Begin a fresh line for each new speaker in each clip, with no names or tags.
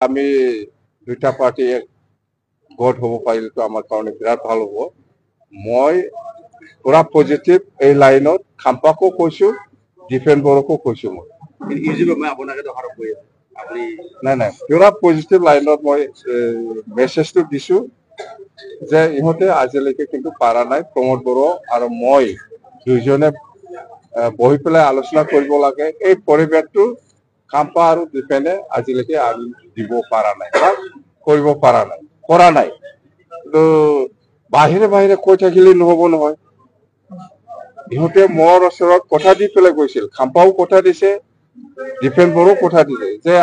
আমি দুটা party god হ'ব পাৰিলেতো আমাৰ কাৰণে বিৰাট ভাল হ'ব। মই পুৰা পজিটিভ এই লাইনত খাম্পাকো কৈছো, ডিফেন বড়োকো কৈছো। মই আপোনাকে দোষাৰোপ কৰি আছো, আপুনি নাই পুৰা পজিটিভ লাইনত মই মেছেজটো দিছো যে ইহঁতে আজিলৈকে কিন্তু পাৰা নাই। প্ৰমোদ বড়ো আৰু মই দুইজনে বহি পেলাই আলোচনা কৰিব লাগে। এই পৰিৱেশটো খাম্পা আৰু ডিফেনে আজিলৈকে আমি দিব পৰা নাই বা কৰিব পৰা নাই। কিন্তু বাহিৰে বাহিৰে কৈ থাকিলে নহব নহয়। ইহঁতে মোৰ ওচৰত কথা দি পেলাই গৈছিল, খাম্পাও কথা দিছে, ডিফেন বড়ো কথা দিছে যে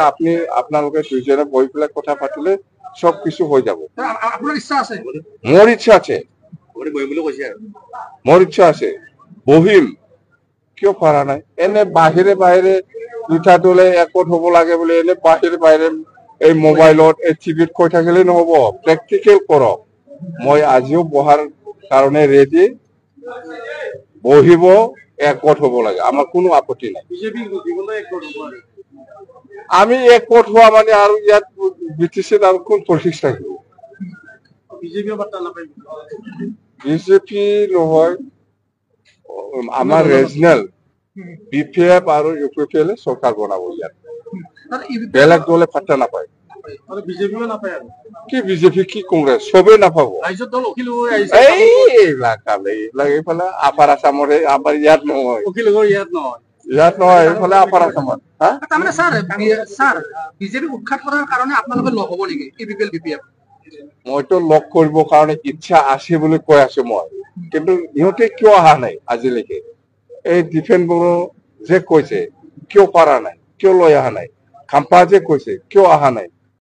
আপোনালোকে দুইজনে বহি পেলাই কথা পাতিলে সব কিছু হৈ যাব।
আপোনাৰ ইচ্ছা আছে?
মোৰ ইচ্ছা আছে, মোৰ ইচ্ছা আছে, বহিম। কিয় পাৰা নাই? এনে বাহিৰে বাহিৰে দুটা দলে একত হ'ব লাগে বুলি এনে বাহিৰে বাহিৰে এই মোবাইলত এই টিভিত কৈ থাকিলে নহব। প্ৰেক্টিকেল কৰক। মই আজিও বহাৰ কাৰণে ৰেডি, বহিব, একত হ'ব লাগে, আমাৰ কোনো আপত্তি নাই। আমি একত হোৱা মানে আৰু ইয়াত BTCত আৰু কোন পলিটিক্স থাকিব? বিজেপি নহয়, আমাৰ ৰিজনেল BPF আৰু UPPL চৰকাৰ বনাব ইয়াত। বেলেগ দলে পাত্তা নাপায়। কি বিজেপি কি কংগ্ৰেছ চবেই নাপাব। এইফালে আপাৰ আছামৰে, আমাৰ ইয়াত নহয়, ইয়াত নহয়, এইফালে আপাৰ আছামত।
তাৰমানে স্যাৰ বিজেপি উৎখাত কৰাৰ কাৰণে আপোনালোকে লগ হ'ব নেকি? UPPL BPF
মইতো লগ কৰিবৰ কাৰণে ইচ্ছা আছে বুলি কৈ আছো মই, কিন্তু ইহঁতে কিয় অহা নাই আজিলৈকে? এই ডিফেন বড়ো যে কৈছে কিয় পাৰা নাই, কিয় লৈ অহা নাই? খাম্পা যে কৈছে কিয় অহা নাই?